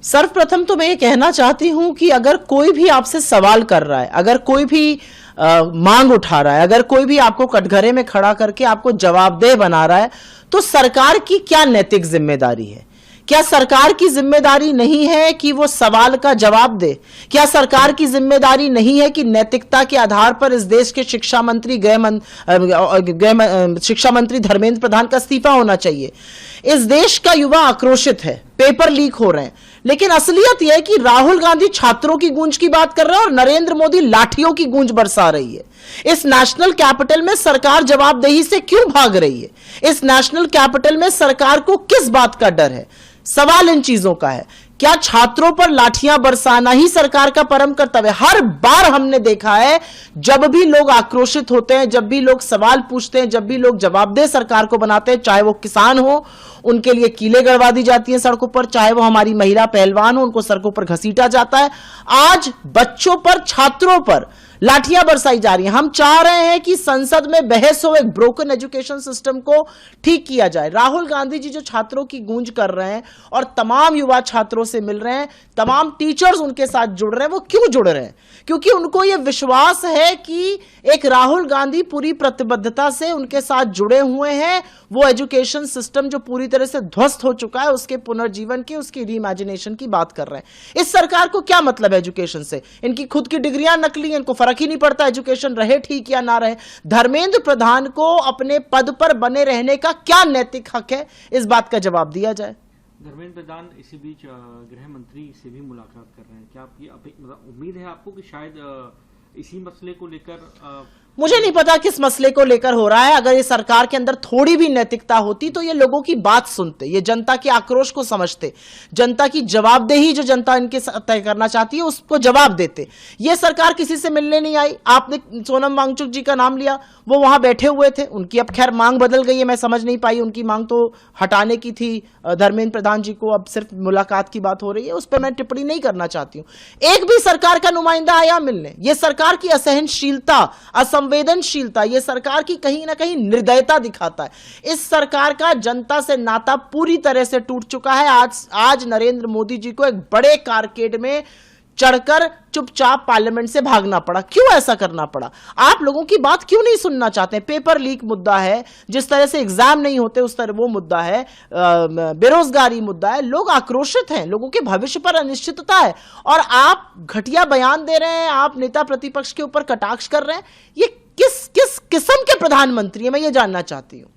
सर्वप्रथम तो मैं ये कहना चाहती हूं कि अगर कोई भी आपसे सवाल कर रहा है, अगर कोई भी मांग उठा रहा है, अगर कोई भी आपको कटघरे में खड़ा करके आपको जवाबदेह बना रहा है, तो सरकार की क्या नैतिक जिम्मेदारी है? क्या सरकार की जिम्मेदारी नहीं है कि वो सवाल का जवाब दे? क्या सरकार की जिम्मेदारी नहीं है कि नैतिकता के आधार पर इस देश के शिक्षा मंत्री शिक्षा मंत्री धर्मेंद्र प्रधान का इस्तीफा होना चाहिए? इस देश का युवा आक्रोशित है, पेपर लीक हो रहे हैं, लेकिन असलियत यह है कि राहुल गांधी छात्रों की गूंज की बात कर रहे हैं और नरेंद्र मोदी लाठियों की गूंज बरसा रही है। इस नेशनल कैपिटल में सरकार जवाबदेही से क्यों भाग रही है? इस नेशनल कैपिटल में सरकार को किस बात का डर है? सवाल इन चीजों का है। क्या छात्रों पर लाठियां बरसाना ही सरकार का परम कर्तव्य है? हर बार हमने देखा है, जब भी लोग आक्रोशित होते हैं, जब भी लोग सवाल पूछते हैं, जब भी लोग जवाबदेह सरकार को बनाते हैं, चाहे वो किसान हो, उनके लिए कीलें गड़वा दी जाती हैं सड़कों पर, चाहे वो हमारी महिला पहलवान हो, उनको सड़कों पर घसीटा जाता है। आज बच्चों पर, छात्रों पर लाठियां बरसाई जा रही हैं। हम चाह रहे हैं कि संसद में बहस हो, एक ब्रोकन एजुकेशन सिस्टम को ठीक किया जाए। राहुल गांधी जी जो छात्रों की गूंज कर रहे हैं और तमाम युवा छात्रों से मिल रहे हैं, तमाम टीचर्स उनके साथ जुड़ रहे हैं, वो क्यों जुड़ रहे हैं? क्योंकि उनको यह विश्वास है कि एक राहुल गांधी पूरी प्रतिबद्धता से उनके साथ जुड़े हुए हैं। वो एजुकेशन सिस्टम जो पूरी तरह से ध्वस्त हो चुका है, उसके पुनर्जीवन की, उसकी रीइमेजिनेशन की बात कर रहे हैं। इस सरकार को क्या मतलब है एजुकेशन से? इनकी खुद की डिग्रियां नकली, इनको फर्क ही नहीं पड़ता एजुकेशन रहे ठीक या ना रहे। धर्मेंद्र प्रधान को अपने पद पर बने रहने का क्या नैतिक हक है? इस बात का जवाब दिया जाए। धर्मेंद्र प्रधान इसी बीच गृह मंत्री से भी मुलाकात कर रहे हैं। क्या आपकी उम्मीद है आपको कि शायद इसी मसले को लेकर? मुझे नहीं पता किस मसले को लेकर हो रहा है। अगर ये सरकार के अंदर थोड़ी भी नैतिकता होती तो ये लोगों की बात सुनते, ये जनता के आक्रोश को समझते, जनता की जवाबदेही जो जनता इनके तय करना चाहती है उसको जवाब देते। ये सरकार किसी से मिलने नहीं आई। आपने सोनम वांगचुक जी का नाम लिया, वो वहां बैठे हुए थे, उनकी अब खैर मांग बदल गई है, मैं समझ नहीं पाई। उनकी मांग तो हटाने की थी धर्मेंद्र प्रधान जी को, अब सिर्फ मुलाकात की बात हो रही है, उस पर मैं टिप्पणी नहीं करना चाहती हूं। एक भी सरकार का नुमाइंदा आया मिलने। यह सरकार की असहनशीलता, संवेदनशीलता, यह सरकार की कहीं ना कहीं निर्दयता दिखाता है। इस सरकार का जनता से नाता पूरी तरह से टूट चुका है। आज नरेंद्र मोदी जी को एक बड़े कारकेड में चढ़कर चुपचाप पार्लियामेंट से भागना पड़ा। क्यों ऐसा करना पड़ा? आप लोगों की बात क्यों नहीं सुनना चाहते? पेपर लीक मुद्दा है, जिस तरह से एग्जाम नहीं होते उस तरह वो मुद्दा है, बेरोजगारी मुद्दा है, लोग आक्रोशित हैं, लोगों के भविष्य पर अनिश्चितता है, और आप घटिया बयान दे रहे हैं, आप नेता प्रतिपक्ष के ऊपर कटाक्ष कर रहे हैं। ये किस किस्म के प्रधानमंत्री हैं, मैं ये जानना चाहती हूं।